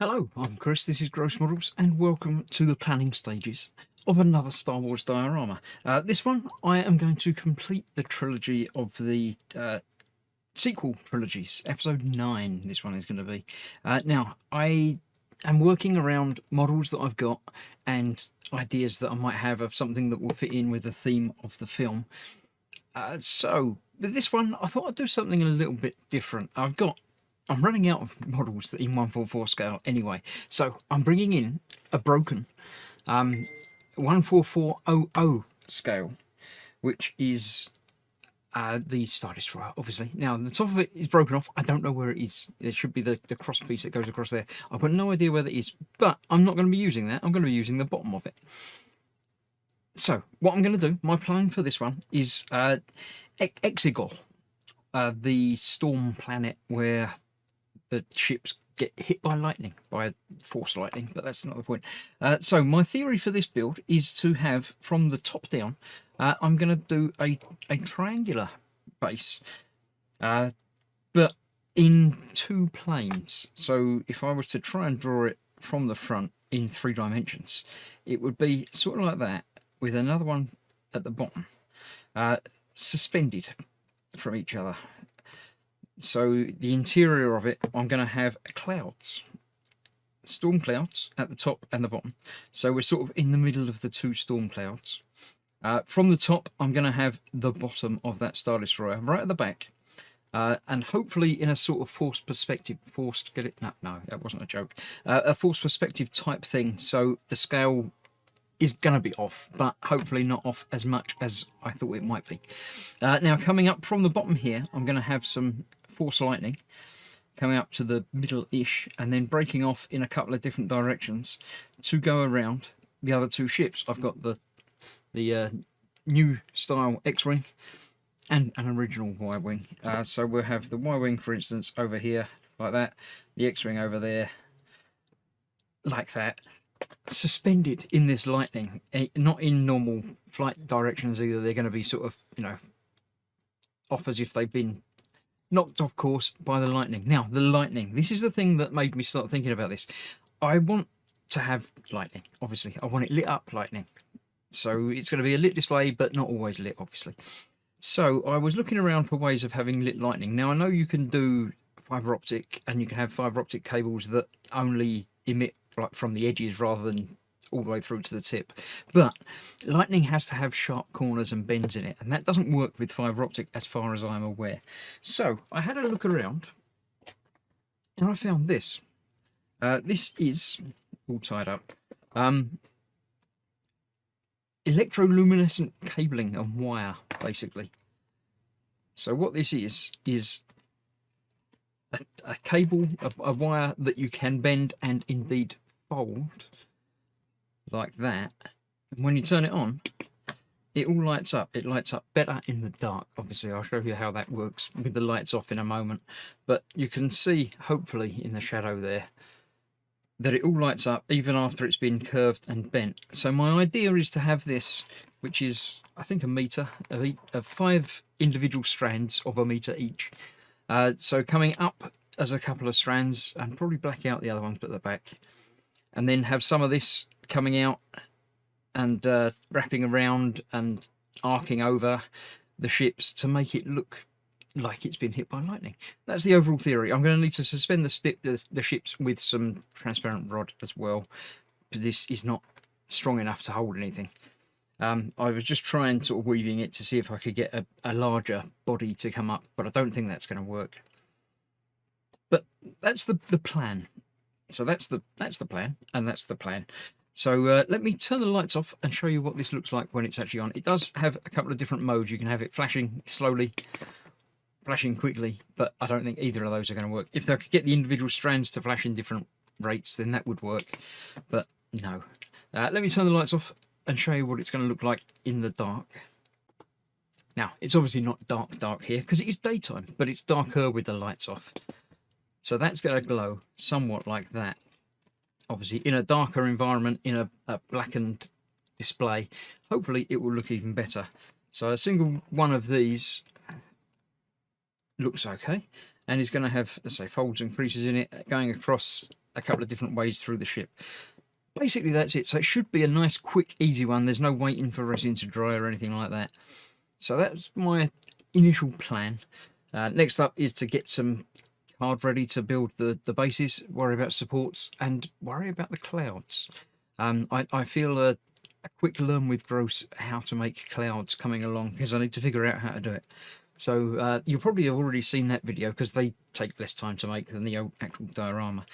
Hello, I'm Chris, this is Gross Models, and welcome to the planning stages of another Star Wars diorama. This one, I am going to complete the trilogy of the sequel trilogies. Episode 9, this one is going to be. Now, I am working around models that I've got and ideas that I might have of something that will fit in with the theme of the film. So, with this one, I thought I'd do something a little bit different. I'm running out of models that in 144 scale anyway, so I'm bringing in a broken 14400 scale, which is the Star Destroyer, obviously. Now, the top of it is broken off. I don't know where it is. There should be the cross piece that goes across there. I've got no idea where that is, but I'm not going to be using that. I'm going to be using the bottom of it. So, what I'm going to do, my plan for this one is Exegol, the storm planet where the ships get hit by lightning, by force lightning, but that's not the point. So my theory for this build is to have, from the top down, I'm going to do a triangular base, but in 2 planes. So if I was to try and draw it from the front in 3 dimensions, it would be sort of like that, with another one at the bottom, suspended from each other. So the interior of it, I'm going to have clouds, storm clouds at the top and the bottom. So we're sort of in the middle of the 2 storm clouds. From the top, I'm going to have the bottom of that Star Destroyer right at the back. And hopefully in a sort of forced perspective, no, that wasn't a joke. A forced perspective type thing. So the scale is going to be off, but hopefully not off as much as I thought it might be. Now, coming up from the bottom here, I'm going to have some force lightning coming up to the middle-ish and then breaking off in a couple of different directions to go around the other 2 ships. I've got the new style X-Wing and an original Y-Wing. So we'll have the Y-Wing, for instance, over here like that, the X-Wing over there like that, suspended in this lightning, not in normal flight directions either. They're going to be sort of, off as if they've been knocked off course by the lightning. Now, the lightning, this is the thing that made me start thinking about this. I want to have lightning, obviously. I want it lit up lightning. So it's going to be a lit display, but not always lit, obviously. So I was looking around for ways of having lit lightning. Now, I know you can do fibre optic, and you can have fibre optic cables that only emit like from the edges rather than all the way through to the tip, but lightning has to have sharp corners and bends in it, and that doesn't work with fibre optic as far as I'm aware. So I had a look around and I found this. This is all tied up, electroluminescent cabling and wire, basically. So what this is a cable, a wire that you can bend and indeed fold like that, and when you turn it on, it all lights up. It lights up better in the dark. Obviously, I'll show you how that works with the lights off in a moment, but you can see, hopefully in the shadow there, that it all lights up even after it's been curved and bent. So my idea is to have this, which is I think a meter of 5 individual strands of a meter each. So coming up as a couple of strands, and probably black out the other ones at the back, and then have some of this coming out and wrapping around and arcing over the ships to make it look like it's been hit by lightning. That's the overall theory. I'm going to need to suspend the ships with some transparent rod as well, but this is not strong enough to hold anything. I was just trying sort of weaving it to see if I could get a larger body to come up, but I don't think that's going to work. But that's the plan. So that's the plan, and that's the plan. So let me turn the lights off and show you what this looks like when it's actually on. It does have a couple of different modes. You can have it flashing slowly, flashing quickly, but I don't think either of those are going to work. If I could get the individual strands to flash in different rates, then that would work, but no. Let me turn the lights off and show you what it's going to look like in the dark. Now, it's obviously not dark here because it is daytime, but it's darker with the lights off. So that's going to glow somewhat like that. Obviously, in a darker environment, in a blackened display, hopefully it will look even better. So a single one of these looks okay, and is going to have, let's say, folds and creases in it going across a couple of different ways through the ship. Basically, that's it. So it should be a nice, quick, easy one. There's no waiting for resin to dry or anything like that. So that's my initial plan. Next up is to get some card ready to build the bases, worry about supports, and worry about the clouds. I feel a quick learn with Gross how to make clouds coming along, because I need to figure out how to do it. So you'll probably have already seen that video, because they take less time to make than the actual diorama.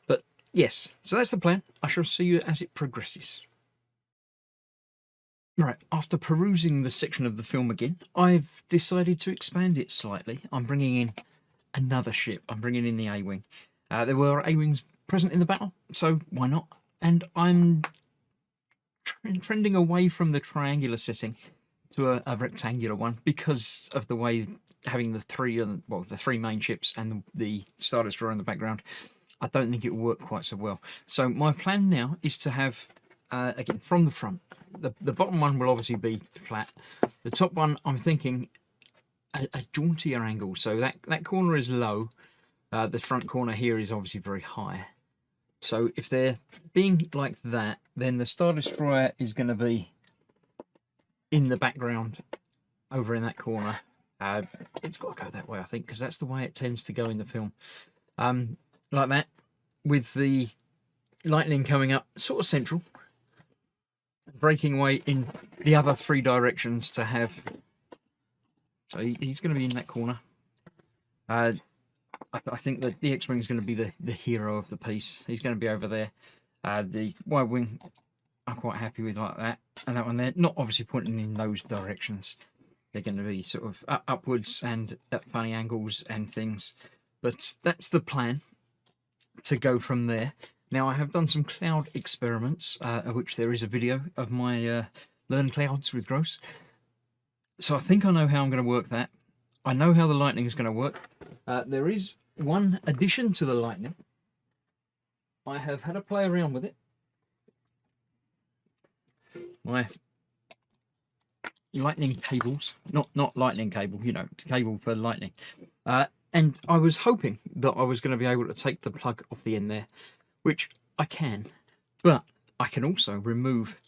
But yes, so that's the plan. I shall see you as it progresses. Right, after perusing the section of the film again, I've decided to expand it slightly. I'm bringing in another ship. I'm bringing in the A-Wing. There were A-Wings present in the battle, so why not? And I'm trending away from the triangular setting to a rectangular one, because of the way having the three main ships and the Star Destroyer in the background. I don't think it will work quite so well. So my plan now is to have, again, from the front, the bottom one will obviously be flat. The top one, I'm thinking a jauntier angle. So that corner is low. The front corner here is obviously very high. So if they're being like that, then the Star Destroyer is going to be in the background over in that corner. It's got to go that way, I think, because that's the way it tends to go in the film. Like that, with the lightning coming up sort of central, breaking away in the other three directions to have. So he's going to be in that corner. I think that the X-Wing is going to be the hero of the piece. He's going to be over there. The Y-Wing, I'm quite happy with like that. And that one there, not obviously pointing in those directions. They're going to be sort of upwards and at funny angles and things. But that's the plan, to go from there. Now, I have done some cloud experiments, of which there is a video of my Learn Clouds with Gross. So I think I know how I'm going to work that. I know how the lightning is going to work. There is one addition to the lightning. I have had a play around with it. My lightning cables, not lightning cable, you know, cable for lightning. And I was hoping that I was going to be able to take the plug off the end there, which I can, but I can also remove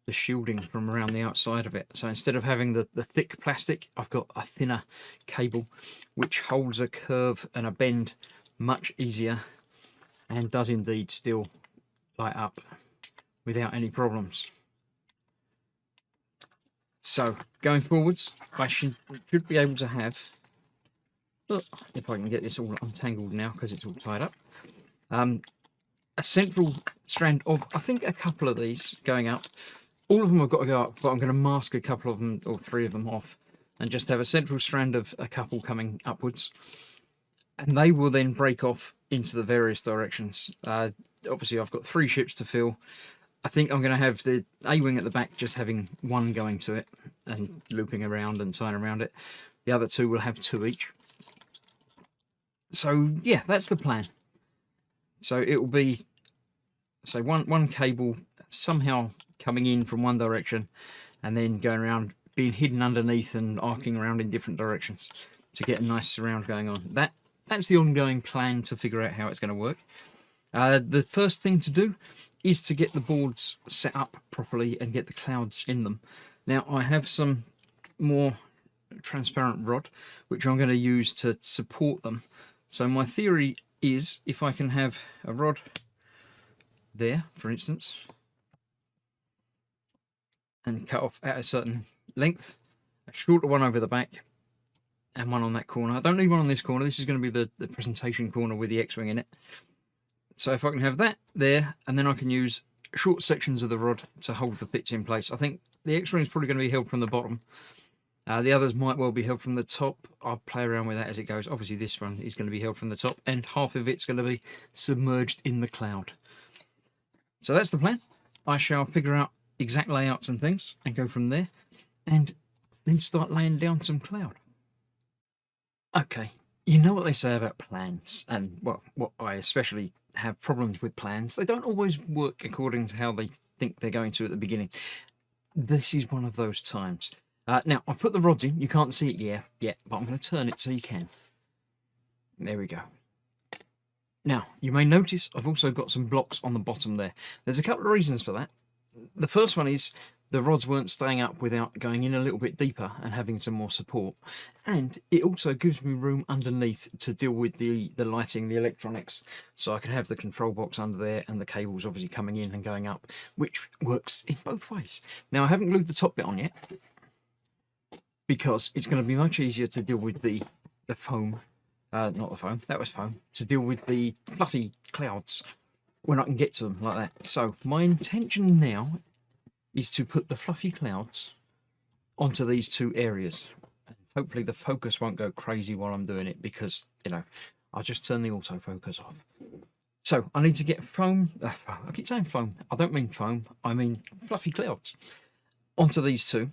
the shielding from around the outside of it. So instead of having the thick plastic, I've got a thinner cable, which holds a curve and a bend much easier, and does indeed still light up without any problems. So going forwards, I should be able to have, if I can get this all untangled now because it's all tied up, a central strand of, I think, a couple of these going up. All of them have got to go up, but I'm going to mask a couple of them, or three of them, off, and just have a central strand of a couple coming upwards. And they will then break off into the various directions. Obviously, I've got 3 ships to fill. I think I'm going to have the A-Wing at the back just having one going to it and looping around and tying around it. The other 2 will have 2 each. So, yeah, that's the plan. So it will be, say, one cable somehow coming in from one direction and then going around, being hidden underneath and arcing around in different directions to get a nice surround going on. That's the ongoing plan to figure out how it's going to work. The first thing to do is to get the boards set up properly and get the clouds in them. Now, I have some more transparent rod, which I'm going to use to support them. So my theory is, if I can have a rod there, for instance, and cut off at a certain length, a shorter one over the back, and one on that corner. I don't need one on this corner. This is going to be the presentation corner with the X-Wing in it. So if I can have that there, and then I can use short sections of the rod to hold the bits in place. I think the X-Wing is probably going to be held from the bottom. The others might well be held from the top. I'll play around with that as it goes. Obviously this one is going to be held from the top, and half of it's going to be submerged in the cloud. So that's the plan. I shall figure out exact layouts and things and go from there, and then start laying down some cloud. Okay, you know what they say about plans, and well, what I especially have problems with plans. They don't always work according to how they think they're going to at the beginning. This is one of those times. Now, I've put the rods in. You can't see it yet, but I'm going to turn it so you can. There we go. Now, you may notice I've also got some blocks on the bottom there. There's a couple of reasons for that. The first one is the rods weren't staying up without going in a little bit deeper and having some more support. And it also gives me room underneath to deal with the lighting, the electronics. So I can have the control box under there and the cables obviously coming in and going up, which works in both ways. Now, I haven't glued the top bit on yet because it's going to be much easier to deal with the foam. Not the foam, that was foam. To deal with the fluffy clouds when I can get to them like that. So my intention now is to put the fluffy clouds onto these two areas. Hopefully the focus won't go crazy while I'm doing it because, you know, I'll just turn the autofocus off. So I need to get foam. I keep saying foam. I don't mean foam. I mean fluffy clouds onto these two.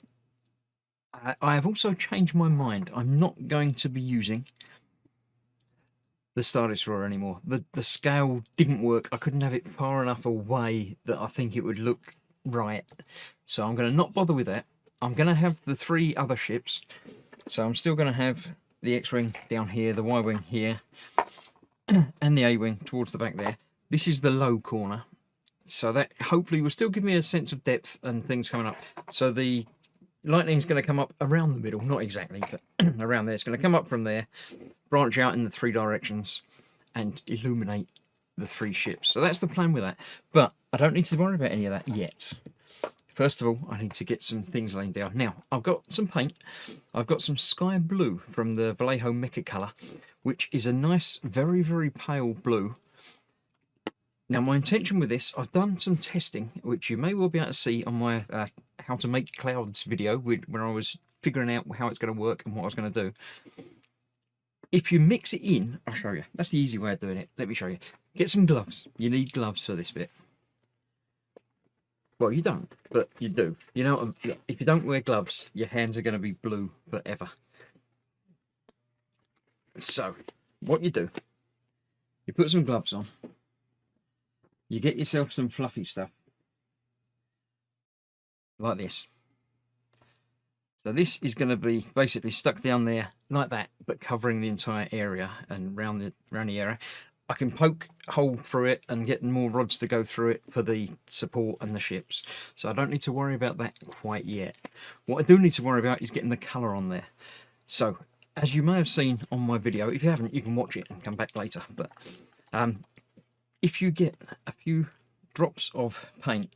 I have also changed my mind. I'm not going to be using the Star Destroyer anymore. The scale didn't work. I couldn't have it far enough away that I think it would look right. So I'm going to not bother with that. I'm going to have the three other ships. So I'm still going to have the X-Wing down here, the Y-Wing here, and the A-Wing towards the back there. This is the low corner. So that hopefully will still give me a sense of depth and things coming up. So the lightning is going to come up around the middle, not exactly, but around there. It's going to come up from there, branch out in the three directions, and illuminate the three ships. So that's the plan with that. But I don't need to worry about any of that yet. First of all, I need to get some things laying down. Now, I've got some paint. I've got some sky blue from the Vallejo Mecha Colour, which is a nice, very, very pale blue. Now, my intention with this, I've done some testing, which you may well be able to see on my how to make clouds video, when I was figuring out how it's going to work and what I was going to do. If you mix it in, I'll show you. That's the easy way of doing it. Let me show you. Get some gloves. You need gloves for this bit. Well, you don't, but you do. You know, if you don't wear gloves, your hands are going to be blue forever. So, what you do, you put some gloves on. You get yourself some fluffy stuff. Like this. So this is going to be basically stuck down there like that, but covering the entire area and around the area. I can poke a hole through it and get more rods to go through it for the support and the ships. So I don't need to worry about that quite yet. What I do need to worry about is getting the colour on there. So, as you may have seen on my video, if you haven't, you can watch it and come back later. But if you get a few drops of paint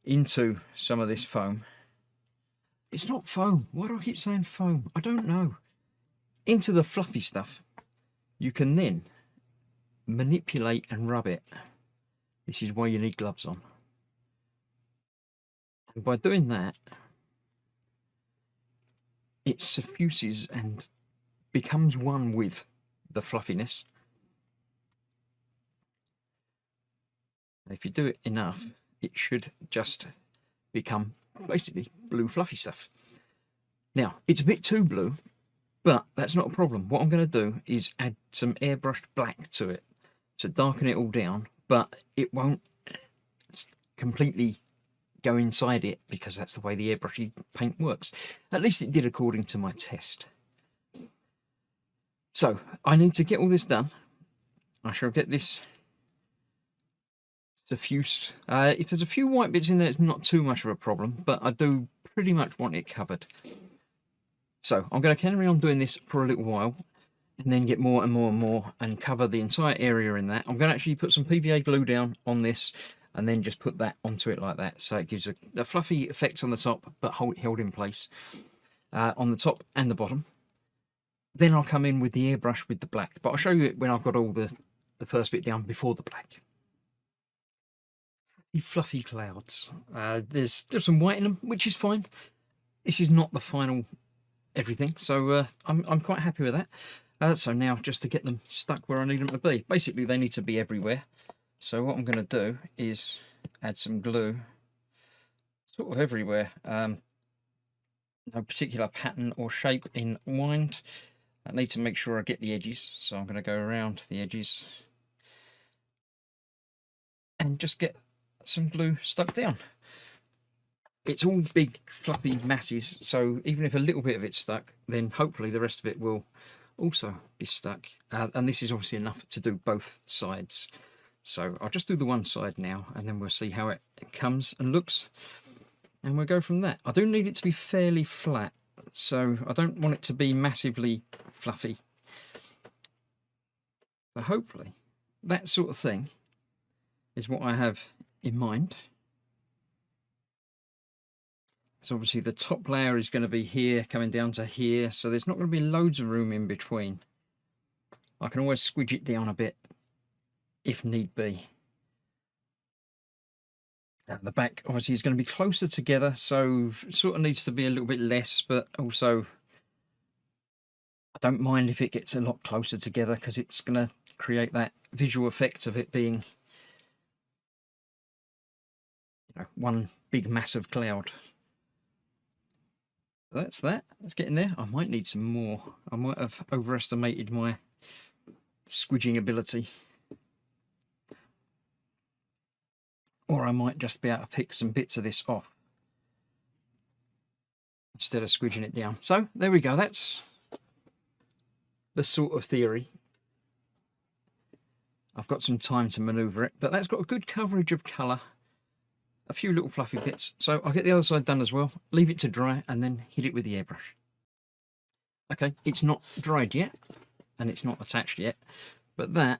into some of this foam, it's not foam. Why do I keep saying foam? I don't know. Into the fluffy stuff, you can then manipulate and rub it. This is why you need gloves on. And by doing that, it suffuses and becomes one with the fluffiness. And if you do it enough, it should just become basically blue fluffy stuff. Now, it's a bit too blue, but that's not a problem. What I'm going to do is add some airbrushed black to it to darken it all down, but it won't completely go inside it because that's the way the airbrushy paint works. At least it did according to my test. So I need to get all this done. I shall get this suffused. If there's a few white bits in there, it's not too much of a problem, but I do pretty much want it covered. So I'm going to carry on doing this for a little while and then get more and more and more and cover the entire area in that. I'm going to actually put some PVA glue down on this and then just put that onto it like that. So it gives a fluffy effect on the top, but held in place on the top and the bottom. Then I'll come in with the airbrush with the black, but I'll show you it when I've got all the first bit down before the black. Fluffy clouds. There's some white in them, which is fine. This is not the final everything, so I'm quite happy with that. So now just to get them stuck where I need them to be. Basically, they need to be everywhere. So what I'm going to do is add some glue, sort of everywhere. No particular pattern or shape in mind. I need to make sure I get the edges, so I'm going to go around the edges and just get some glue stuck down. It's all big fluffy masses, so even if a little bit of it's stuck, then hopefully the rest of it will also be stuck. And this is obviously enough to do both sides. So I'll just do the one side now, and then we'll see how it comes and looks. And we'll go from that. I do need it to be fairly flat, so I don't want it to be massively fluffy. But hopefully that sort of thing is what I have in mind. So obviously the top layer is going to be here, coming down to here, so there's not going to be loads of room in between. I can always squidge it down a bit if need be. And the back obviously is going to be closer together, so it sort of needs to be a little bit less, but also I don't mind if it gets a lot closer together, because it's going to create that visual effect of it being, you know, one big massive cloud. So that's that. Let's get in there. I might need some more. I might have overestimated my squidging ability. Or I might just be able to pick some bits of this off instead of squidging it down. So there we go. That's the sort of theory. I've got some time to maneuver it, but that's got a good coverage of colour. A few little fluffy bits. So I'll get the other side done as well. Leave it to dry and then hit it with the airbrush. Okay, it's not dried yet and it's not attached yet, but that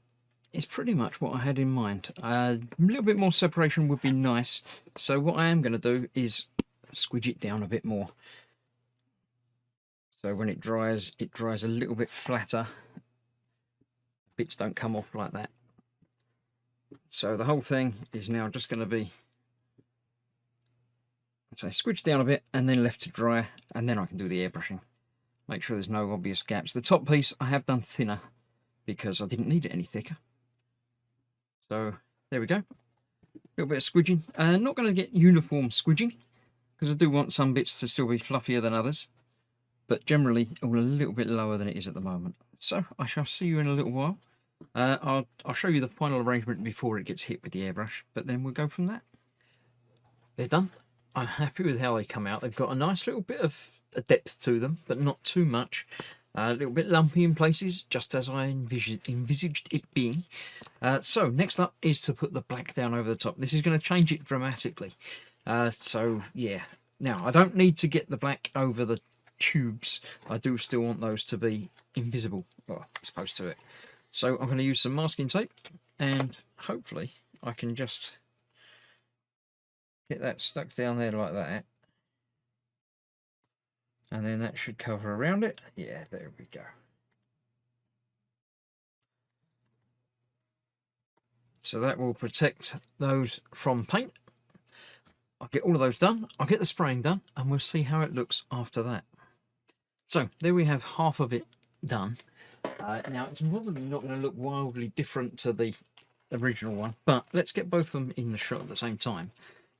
is pretty much what I had in mind. A little bit more separation would be nice. So what I am going to do is squidge it down a bit more. So when it dries a little bit flatter. Bits don't come off like that. So the whole thing is now just going to be, so squidge down a bit and then left to dry, and then I can do the airbrushing. Make sure there's no obvious gaps. The top piece I have done thinner because I didn't need it any thicker. So there we go. A little bit of squidging. Not going to get uniform squidging because I do want some bits to still be fluffier than others, but generally all a little bit lower than it is at the moment. So I shall see you in a little while. I'll show you the final arrangement before it gets hit with the airbrush, but then we'll go from that. They're done. I'm happy with how they come out. They've got a nice little bit of a depth to them, but not too much. A little bit lumpy in places, just as I envisaged it being. So next up is to put the black down over the top. This is going to change it dramatically. So yeah, now I don't need to get the black over the tubes. I do still want those to be invisible, well, as close to it. So I'm going to use some masking tape, and hopefully I can just get that stuck down there like that. And then that should cover around it. Yeah, there we go. So that will protect those from paint. I'll get all of those done. I'll get the spraying done, and we'll see how it looks after that. So there we have half of it done. Now it's probably not going to look wildly different to the original one, but let's get both of them in the shot at the same time,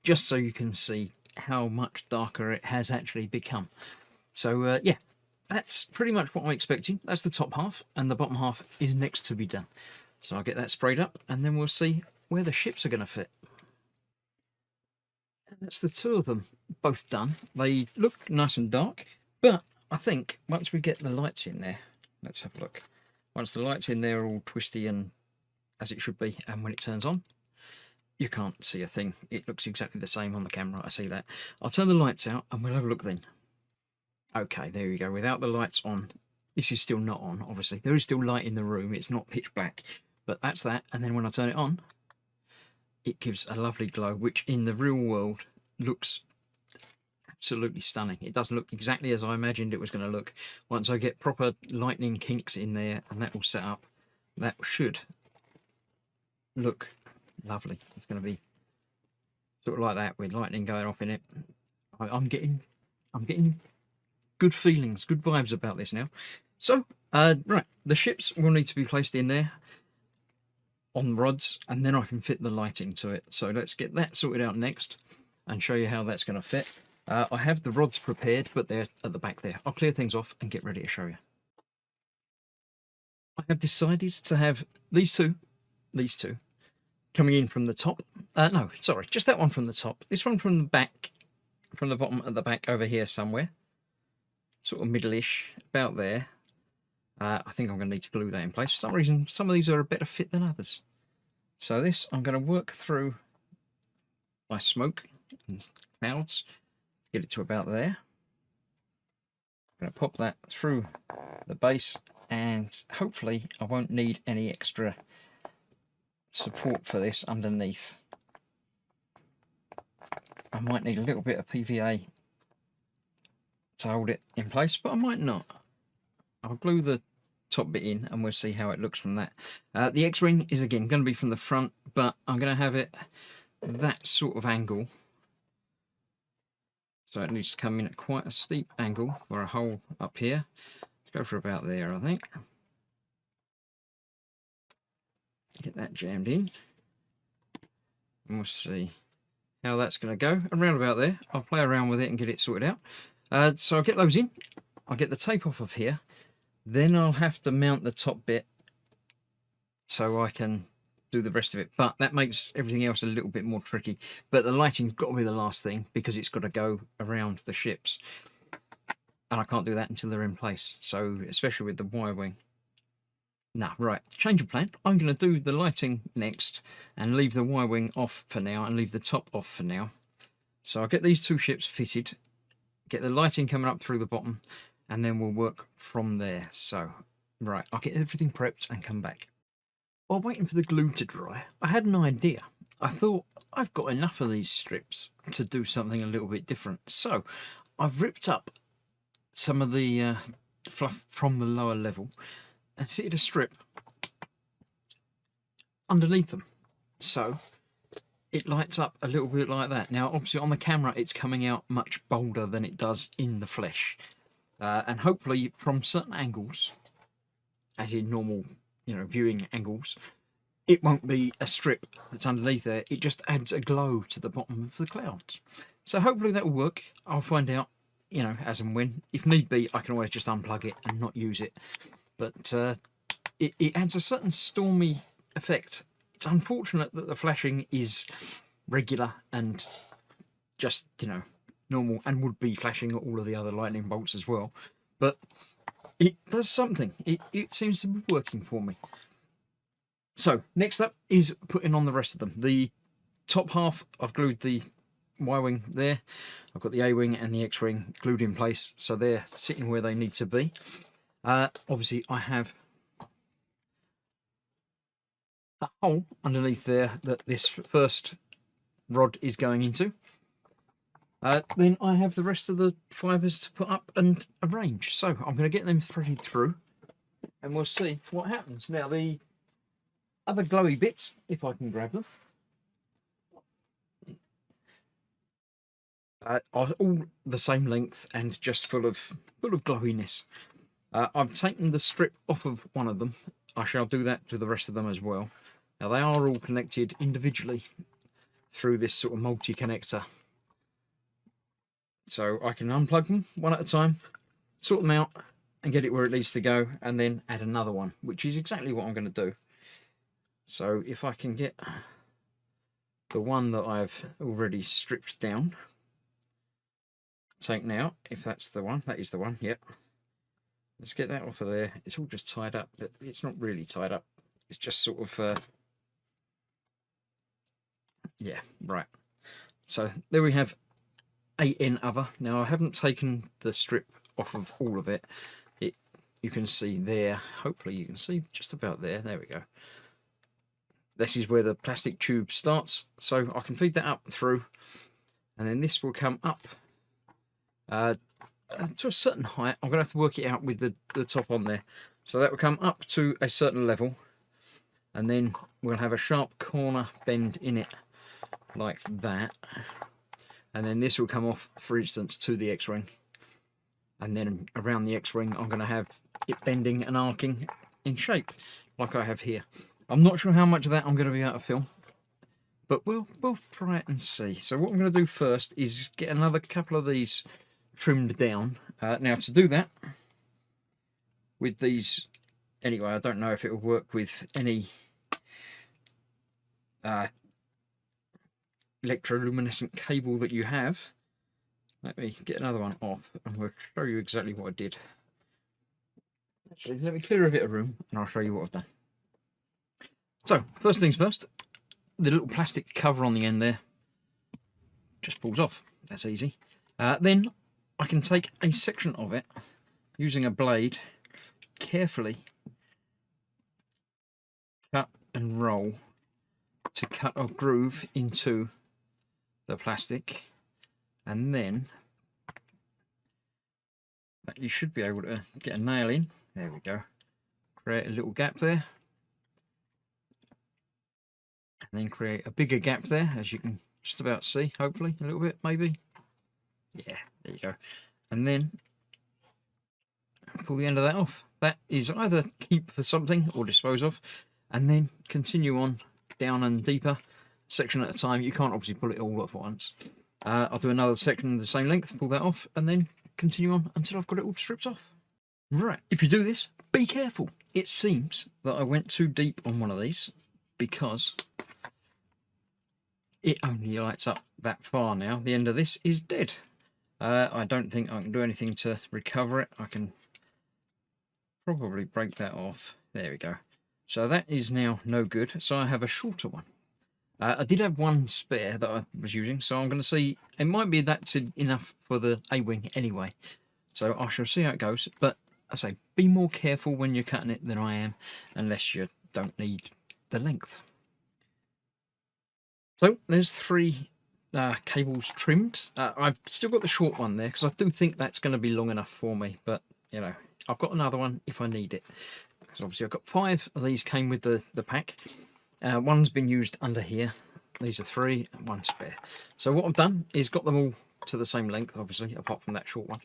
just so you can see how much darker it has actually become. So yeah, that's pretty much what I'm expecting. That's the top half, and the bottom half is next to be done. So I'll get that sprayed up, and then we'll see where the ships are going to fit. And that's the two of them both done. They look nice and dark, but I think once we get the lights in there, let's have a look. Once the lights in there are all twisty and as it should be, and when it turns on, you can't see a thing. It looks exactly the same on the camera. I see that. I'll turn the lights out and we'll have a look then. Okay, there we go. Without the lights on, this is still not on, obviously. There is still light in the room. It's not pitch black, but that's that. And then when I turn it on, it gives a lovely glow, which in the real world looks absolutely stunning. It does look exactly as I imagined it was going to look. Once I get proper lightning kinks in there and that all set up, that should look lovely. It's going to be sort of like that with lightning going off in it. I'm getting good feelings, good vibes about this now. So right, the ships will need to be placed in there on rods, and then I can fit the lighting to it. So let's get that sorted out next and show you how that's going to fit. I have the rods prepared, but they're at the back there. I'll clear things off and get ready to show you. I have decided to have these two coming in from the top. No, sorry, just that one from the top. This one from the back, from the bottom at the back over here somewhere. Sort of middle-ish, about there. I think I'm going to need to glue that in place. For some reason, some of these are a better fit than others. So this, I'm going to work through my smoke and clouds, get it to about there. I'm going to pop that through the base, and hopefully I won't need any extra support for this underneath. I might need a little bit of PVA to hold it in place, but I might not. I'll glue the top bit in and we'll see how it looks from that. The X-ring is again going to be from the front, but I'm going to have it that sort of angle. So it needs to come in at quite a steep angle for a hole up here. Let's go for about there, I think. Get that jammed in. And we'll see how that's going to go. Around about there. I'll play around with it and get it sorted out. So I'll get those in. I'll get the tape off of here. Then I'll have to mount the top bit so I can do the rest of it. But that makes everything else a little bit more tricky. But the lighting's got to be the last thing because it's got to go around the ships. And I can't do that until they're in place. So especially with the Y-wing. Nah, right, change of plan. I'm going to do the lighting next and leave the Y-wing off for now and leave the top off for now. So I'll get these two ships fitted, get the lighting coming up through the bottom, and then we'll work from there. So, right, I'll get everything prepped and come back. While waiting for the glue to dry, I had an idea. I thought, I've got enough of these strips to do something a little bit different. So, I've ripped up some of the fluff from the lower level and fitted a strip underneath them. So it lights up a little bit like that. Now, obviously on the camera, it's coming out much bolder than it does in the flesh. And hopefully from certain angles, as in normal, viewing angles, it won't be a strip that's underneath there. It just adds a glow to the bottom of the clouds. So hopefully that will work. I'll find out, as and when. If need be, I can always just unplug it and not use it. But it adds a certain stormy effect. It's unfortunate that the flashing is regular and just, normal, and would be flashing all of the other lightning bolts as well. But it does something. It seems to be working for me. So, next up is putting on the rest of them. The top half, I've glued the Y-wing there. I've got the A-wing and the X-wing glued in place, so they're sitting where they need to be. Obviously, I have a hole underneath there that this first rod is going into. Then I have the rest of the fibres to put up and arrange. So I'm going to get them threaded through and we'll see what happens. Now, the other glowy bits, if I can grab them, are all the same length and just full of glowiness. I've taken the strip off of one of them. I shall do that to the rest of them as well. Now, they are all connected individually through this sort of multi-connector. So I can unplug them one at a time, sort them out, and get it where it needs to go, and then add another one, which is exactly what I'm going to do. So if I can get the one that I've already stripped down, taken out, if that's the one, that is the one, yep. Let's get that off of there. It's all just tied up, but it's not really tied up. It's just sort of, yeah, right. So there we have AN other. Now, I haven't taken the strip off of all of it. You can see there. Hopefully you can see just about there. There we go. This is where the plastic tube starts. So I can feed that up through. And then this will come up to a certain height. I'm going to have to work it out with the top on there. So that will come up to a certain level. And then we'll have a sharp corner bend in it like that. And then this will come off, for instance, to the X-ring. And then around the X-ring, I'm going to have it bending and arcing in shape, like I have here. I'm not sure how much of that I'm going to be able to film, but we'll try it and see. So what I'm going to do first is get another couple of these trimmed down. Now, to do that, with these, anyway, I don't know if it will work with any electroluminescent cable that you have. Let me get another one off and we'll show you exactly what I did. Actually, let me clear a bit of room and I'll show you what I've done. So, first things first, the little plastic cover on the end there just pulls off. That's easy. Then I can take a section of it using a blade, carefully cut and roll to cut a groove into the plastic, and then you should be able to get a nail in. There we go. Create a little gap there, and then create a bigger gap there, as you can just about see, hopefully, a little bit, maybe. Yeah, there you go. And then pull the end of that off. That is either keep for something or dispose of, and then continue on down and deeper, section at a time. You can't obviously pull it all off at once. I'll do another section the same length, pull that off, and then continue on until I've got it all stripped off. Right, if you do this, be careful. It seems that I went too deep on one of these because it only lights up that far now. The end of this is dead. I don't think I can do anything to recover it. I can probably break that off. There we go. So that is now no good. So I have a shorter one. I did have one spare that I was using, so I'm going to see. It might be that's enough for the A-wing anyway. So I shall see how it goes. But I say, be more careful when you're cutting it than I am, unless you don't need the length. So there's 3 cables trimmed. I've still got the short one there because I do think that's going to be long enough for me. But you know, I've got another one if I need it. So obviously I've got 5 of these came with the pack. One's been used under here. These are 3 and 1 spare. So what I've done is got them all to the same length, obviously, apart from that short one.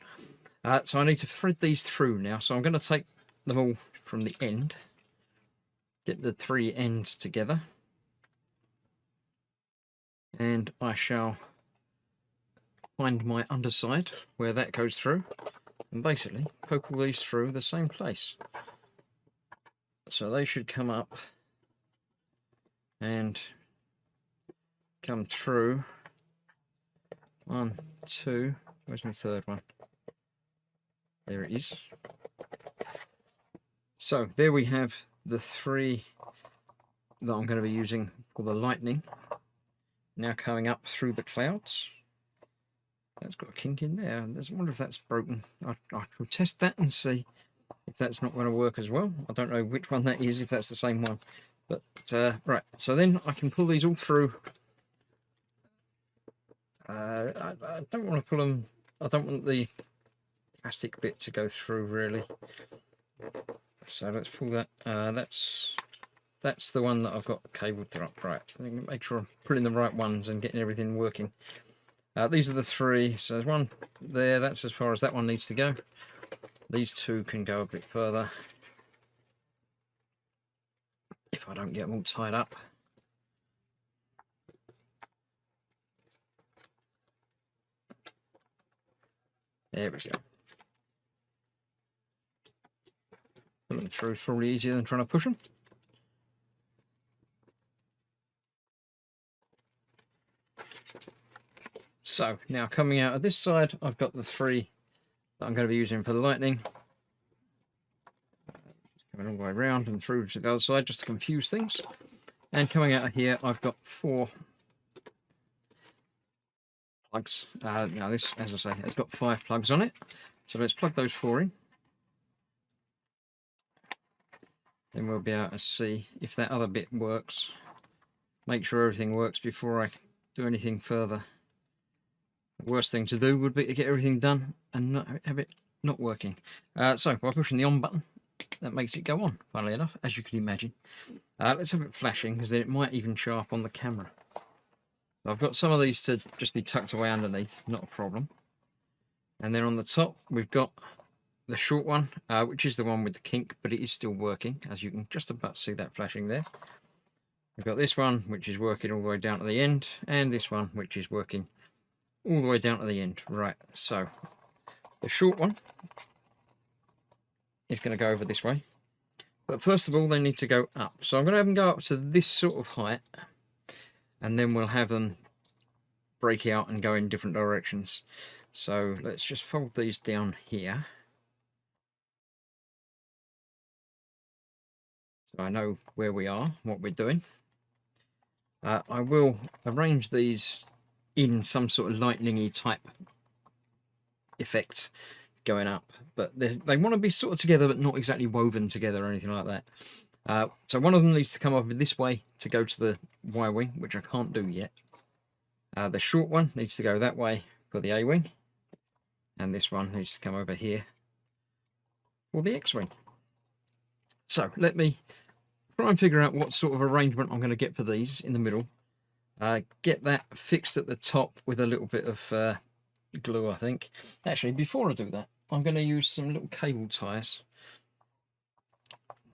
So I need to thread these through now. So I'm going to take them all from the end, get the 3 ends together, and I shall find my underside where that goes through, and basically poke all these through the same place. So they should come up and come through. 1, 2, where's my third one? There it is. So there we have the 3 that I'm going to be using for the lightning. Now coming up through the clouds. That's got a kink in there. I wonder if that's broken. I will test that and see if that's not going to work as well. I don't know which one that is, if that's the same one. But right, so then I can pull these all through. I don't want to pull them. I don't want the plastic bit to go through really. So let's pull that. That's the one that I've got cabled up. Right, I think make sure I'm putting the right ones and getting everything working. These are the 3. So there's one there. That's as far as that one needs to go. These 2 can go a bit further if I don't get them all tied up. There we go. Put them through is probably easier than trying to push them. So now coming out of this side, I've got the 3 that I'm going to be using for the lightning. Coming all the way around and through to the other side just to confuse things. And coming out of here, I've got 4 plugs. Now this, as I say, has got 5 plugs on it. So let's plug those 4 in. Then we'll be able to see if that other bit works. Make sure everything works before I do anything further. The worst thing to do would be to get everything done and not have it not working. So by pushing the on button, that makes it go on, funnily enough, as you can imagine. Let's have it flashing, because then it might even show up on the camera. I've got some of these to just be tucked away underneath, not a problem. And then on the top, we've got the short one, which is the one with the kink, but it is still working, as you can just about see that flashing there. We've got this one, which is working all the way down to the end, and this one, which is working all the way down to the end. Right, so the short one is going to go over this way. But first of all, they need to go up. So I'm going to have them go up to this sort of height, and then we'll have them break out and go in different directions. So let's just fold these down here. so I know where we are, what we're doing. I will arrange these in some sort of lightning-y type effect going up, but they want to be sort of together but not exactly woven together or anything like that. So one of them needs to come over this way to go to the Y-wing, which I can't do yet. The short one needs to go that way for the A-wing, and this one needs to come over here for the X-wing. So let me try and figure out what sort of arrangement I'm going to get for these in the middle. Get that fixed at the top with a little bit of glue, I think. Actually, before I do that, I'm going to use some little cable ties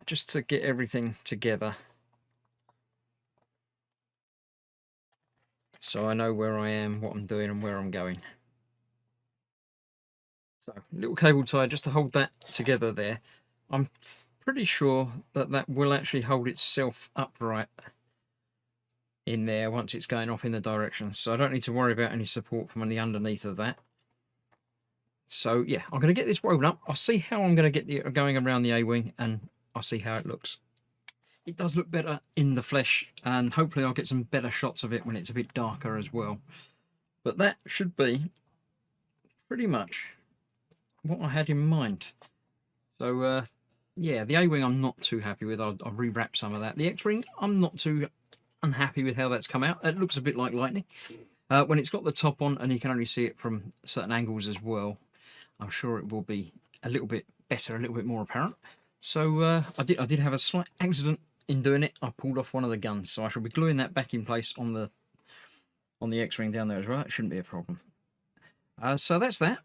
just to get everything together, so I know where I am, what I'm doing, and where I'm going. So, little cable tie just to hold that together there. I'm pretty sure that that will actually hold itself upright in there once it's going off in the direction, so I don't need to worry about any support from the underneath of that. So yeah, I'm going to get this woven up. I'll see how I'm going to get it going around the A-wing, and I'll see how it looks. It does look better in the flesh, and hopefully I'll get some better shots of it when it's a bit darker as well. But that should be pretty much what I had in mind. So yeah, the A-wing I'm not too happy with. I'll rewrap some of that. The X-wing, I'm not too unhappy with how that's come out. It looks a bit like lightning. When it's got the top on and you can only see it from certain angles as well, I'm sure it will be a little bit better, a little bit more apparent. So I did have a slight accident in doing it. I pulled off one of the guns, so I shall be gluing that back in place on the X-wing down there as well. It shouldn't be a problem. So that's that.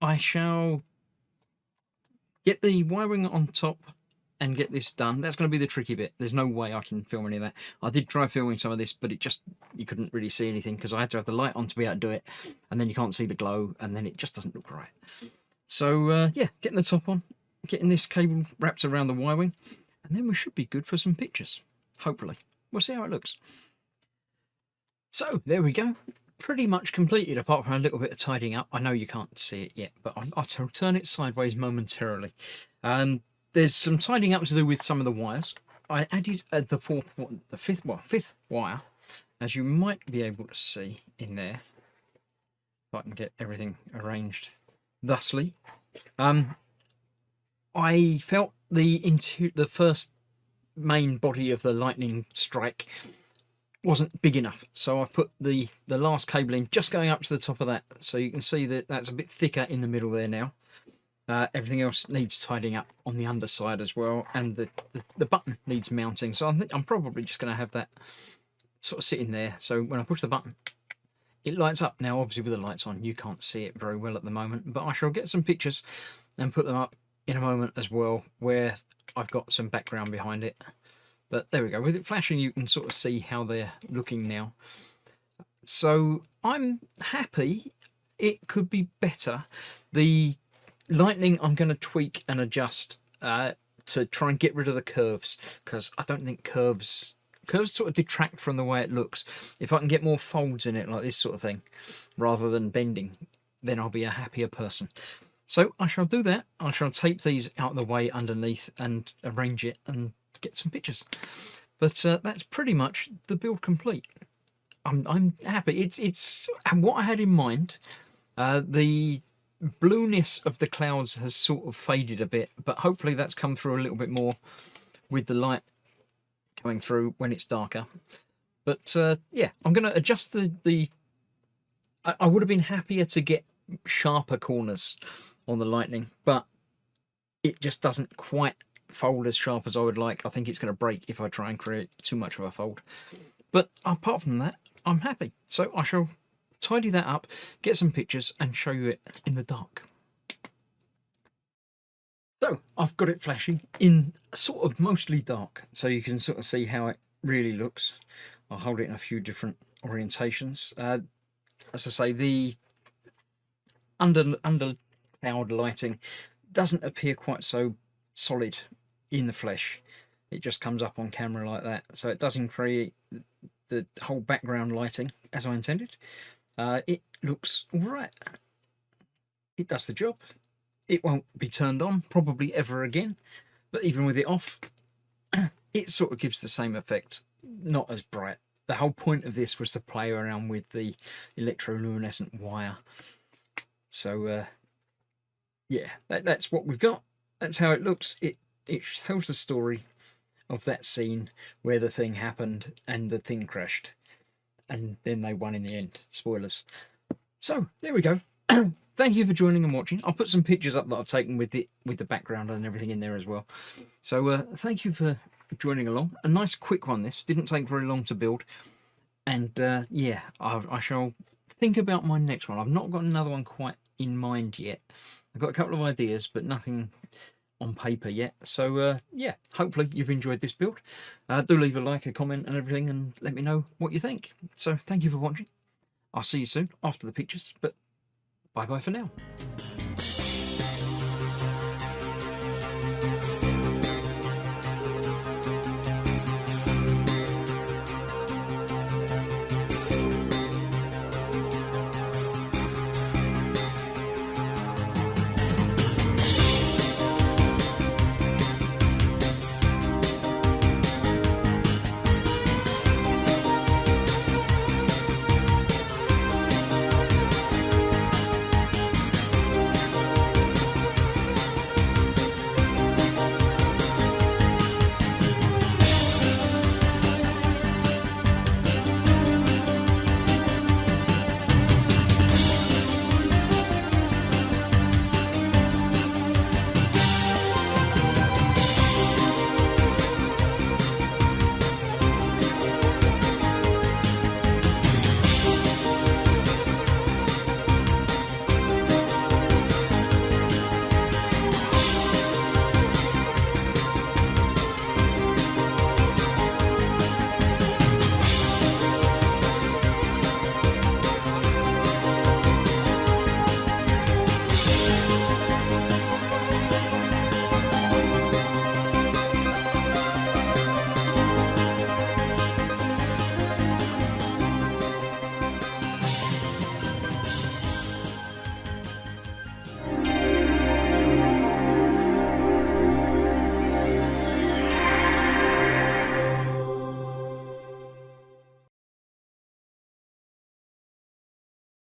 I shall get the Y-wing on top and get this done. That's going to be the tricky bit. There's no way I can film any of that. I did try filming some of this, but you couldn't really see anything because I had to have the light on to be able to do it, and then you can't see the glow, and then it just doesn't look right. So yeah, getting the top on, getting this cable wrapped around the Y-wing, and then we should be good for some pictures. Hopefully. We'll see how it looks. So there we go. Pretty much completed, apart from a little bit of tidying up. I know you can't see it yet, but I'll turn it sideways momentarily. There's some tidying up to do with some of the wires. I added the fifth wire, as you might be able to see in there. If I can get everything arranged thusly. I felt the first main body of the lightning strike wasn't big enough, so I've put the last cable in, just going up to the top of that, so you can see that that's a bit thicker in the middle there now. Everything else needs tidying up on the underside as well, and the button needs mounting, so I think I'm probably just going to have that sort of sitting there, so when I push the button it lights up. Now obviously with the lights on you can't see it very well at the moment, but I shall get some pictures and put them up in a moment as well, where I've got some background behind it. But there we go, with it flashing you can sort of see how they're looking now. So I'm happy. It could be better. The lightning I'm going to tweak and adjust to try and get rid of the curves, because I don't think curves sort of detract from the way it looks. If I can get more folds in it like this sort of thing rather than bending, then I'll be a happier person. So I shall do that. I shall tape these out of the way underneath and arrange it and get some pictures. But that's pretty much the build complete. I'm happy. It's what I had in mind. The blueness of the clouds has sort of faded a bit, but hopefully that's come through a little bit more with the light coming through when it's darker. But yeah, I'm going to adjust I would have been happier to get sharper corners on the lightning, but it just doesn't quite fold as sharp as I would like. I think it's going to break if I try and create too much of a fold. But apart from that, I'm happy. So I shall tidy that up, get some pictures and show you it in the dark. So I've got it flashing in sort of mostly dark, so you can sort of see how it really looks. I'll hold it in a few different orientations. As I say, the under cloud lighting doesn't appear quite so solid in the flesh. It just comes up on camera like that, so it doesn't create the whole background lighting as I intended. It looks all right. It does the job. It won't be turned on probably ever again, but even with it off, it sort of gives the same effect, not as bright. The whole point of this was to play around with the electroluminescent wire. So yeah, that's what we've got. That's how it looks. It tells the story of that scene where the thing happened and the thing crashed, and then they won in the end. Spoilers. So there we go. Thank you for joining and watching. I'll put some pictures up that I've taken with the background and everything in there as well. So thank you for joining along. A nice quick one. This didn't take very long to build, and yeah, I shall think about my next one. I've not got another one quite in mind yet. I've got a couple of ideas, but nothing on paper yet. So yeah, hopefully you've enjoyed this build. Do leave a like, a comment and everything, and let me know what you think. So thank you for watching. I'll see you soon after the pictures, but bye bye for now.